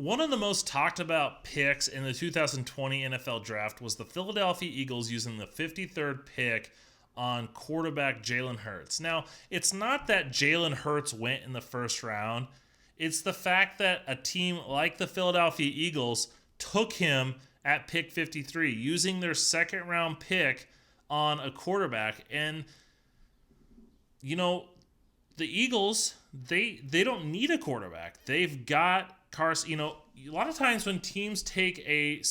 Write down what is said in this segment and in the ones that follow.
One of the most talked about picks in the 2020 NFL draft was the Philadelphia Eagles using the 53rd pick on quarterback Jalen Hurts. Now, it's not that Jalen Hurts went in the first round. It's the fact that a team like the Philadelphia Eagles took him at pick 53, using their second round pick on a quarterback. And, you know, the Eagles, they don't need a quarterback. They've got Carson. You know, a lot of times when teams take use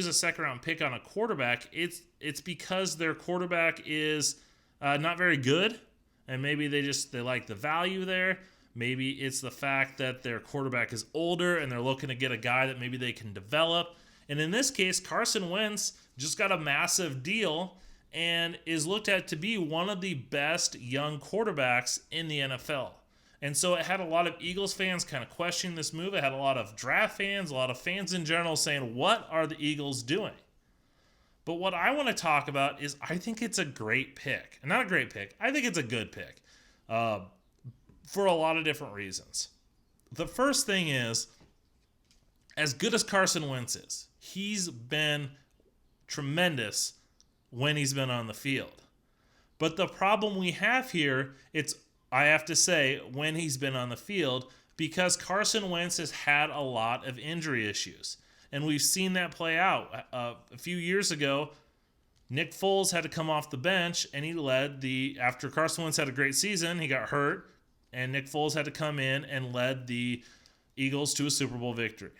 a second round pick on a quarterback, it's because their quarterback is not very good, and maybe they like the value there. Maybe it's the fact that their quarterback is older and they're looking to get a guy that maybe they can develop. And in this case, Carson Wentz just got a massive deal and is looked at to be one of the best young quarterbacks in the NFL. And so it had a lot of Eagles fans kind of questioning this move. It had a lot of draft fans, a lot of fans in general saying, what are the Eagles doing? But what I want to talk about is I think it's a great pick. Not a great pick. I think it's a good pick for a lot of different reasons. The first thing is, as good as Carson Wentz is, he's been tremendous when he's been on the field. But the problem we have here, I have to say, when he's been on the field, because Carson Wentz has had a lot of injury issues. And we've seen that play out. A few years ago, Nick Foles had to come off the bench, and after Carson Wentz had a great season, he got hurt, and Nick Foles had to come in and led the Eagles to a Super Bowl victory.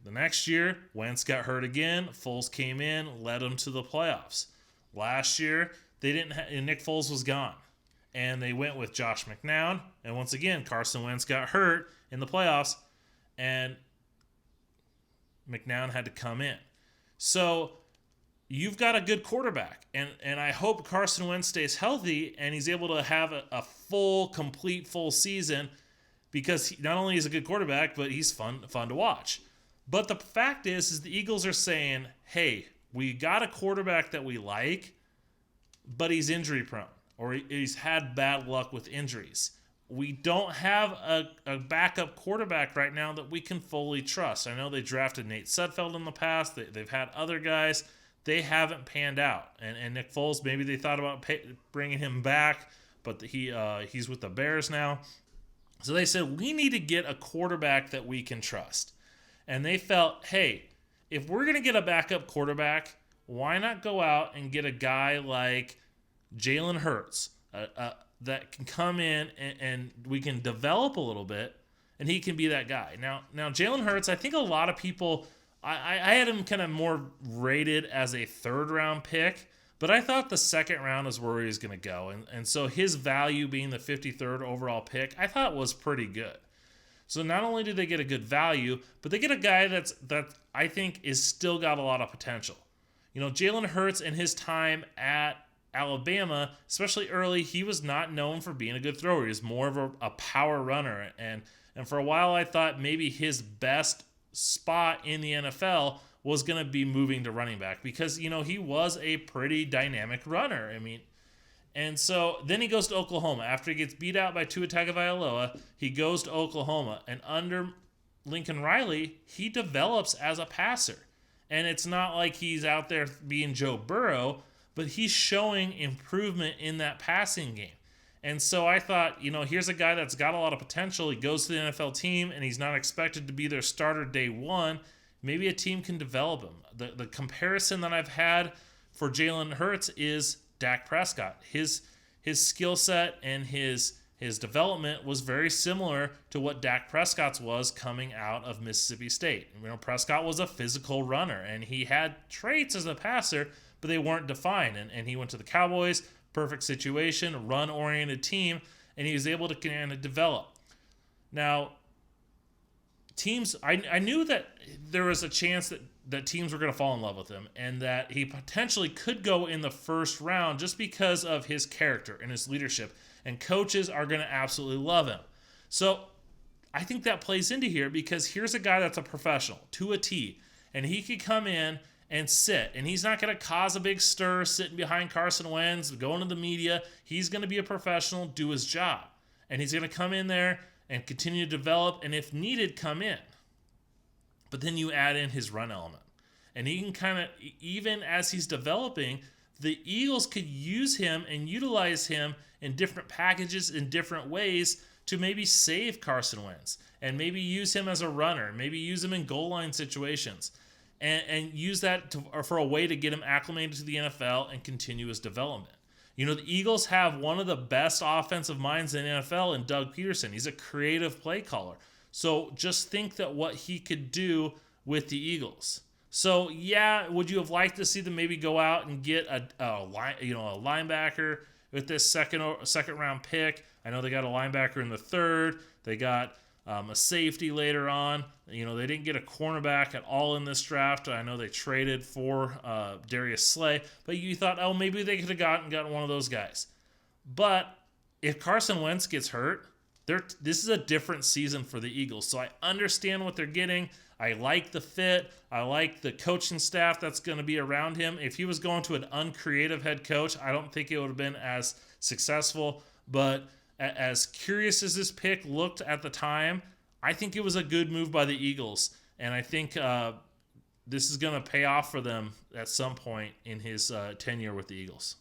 The next year, Wentz got hurt again. Foles came in, led them to the playoffs. Last year, Nick Foles was gone. And they went with Josh McCown. And once again, Carson Wentz got hurt in the playoffs. And McCown had to come in. So you've got a good quarterback. And I hope Carson Wentz stays healthy and he's able to have a complete full season, because not only is he a good quarterback, but he's fun to watch. But the fact is the Eagles are saying, hey, we got a quarterback that we like, but he's injury prone, or he's had bad luck with injuries. We don't have a backup quarterback right now that we can fully trust. I know they drafted Nate Sudfeld in the past. They've had other guys. They haven't panned out. And Nick Foles, maybe they thought about bringing him back, but he's with the Bears now. So they said, we need to get a quarterback that we can trust. And they felt, hey, if we're going to get a backup quarterback, why not go out and get a guy like Jalen Hurts that can come in and we can develop a little bit, and he can be that guy. Now Jalen Hurts, I think a lot of people, I had him kind of more rated as a third-round pick, but I thought the second round is where he was going to go. And so his value being the 53rd overall pick, I thought was pretty good. So not only do they get a good value, but they get a guy that I think is still got a lot of potential. You know, Jalen Hurts in his time at Alabama, especially early, he was not known for being a good thrower. He was more of a power runner. And for a while, I thought maybe his best spot in the NFL was going to be moving to running back, because, you know, he was a pretty dynamic runner. I mean, and so then he goes to Oklahoma. After he gets beat out by Tua Tagovailoa, he goes to Oklahoma. And under Lincoln Riley, he develops as a passer. And it's not like he's out there being Joe Burrow, but he's showing improvement in that passing game. And so I thought, you know, here's a guy that's got a lot of potential. He goes to the NFL team, and he's not expected to be their starter day one. Maybe a team can develop him. The comparison that I've had for Jalen Hurts is Dak Prescott. His skill set and his development was very similar to what Dak Prescott's was coming out of Mississippi State. You know, Prescott was a physical runner, and he had traits as a passer, but they weren't defined. And he went to the Cowboys, perfect situation, run-oriented team, and he was able to kind of develop. Now, teams, I knew that there was a chance that teams were going to fall in love with him, and that he potentially could go in the first round just because of his character and his leadership, and coaches are going to absolutely love him. So I think that plays into here, because here's a guy that's a professional to a T, and he could come in and sit, and he's not going to cause a big stir sitting behind Carson Wentz, going to the media. He's going to be a professional, do his job, and he's going to come in there and continue to develop, and if needed, come in. but then you add in his run element. And he can kind of, even as he's developing, the Eagles could use him and utilize him in different packages in different ways to maybe save Carson Wentz and maybe use him as a runner, maybe use him in goal line situations, and use that for a way to get him acclimated to the NFL and continue his development. You know, the Eagles have one of the best offensive minds in the NFL in Doug Peterson. He's a creative play caller. So just think that what he could do with the Eagles. So yeah, would you have liked to see them maybe go out and get a linebacker with this second round pick? I know they got a linebacker in the third. They got a safety later on. You know, they didn't get a cornerback at all in this draft. I know they traded for Darius Slay, but you thought, oh, maybe they could have gotten one of those guys. But if Carson Wentz gets hurt, this is a different season for the Eagles. So I understand what they're getting. I like the fit. I like the coaching staff that's going to be around him. If he was going to an uncreative head coach, I don't think it would have been as successful. But as curious as this pick looked at the time, I think it was a good move by the Eagles. And I think this is going to pay off for them at some point in his tenure with the Eagles.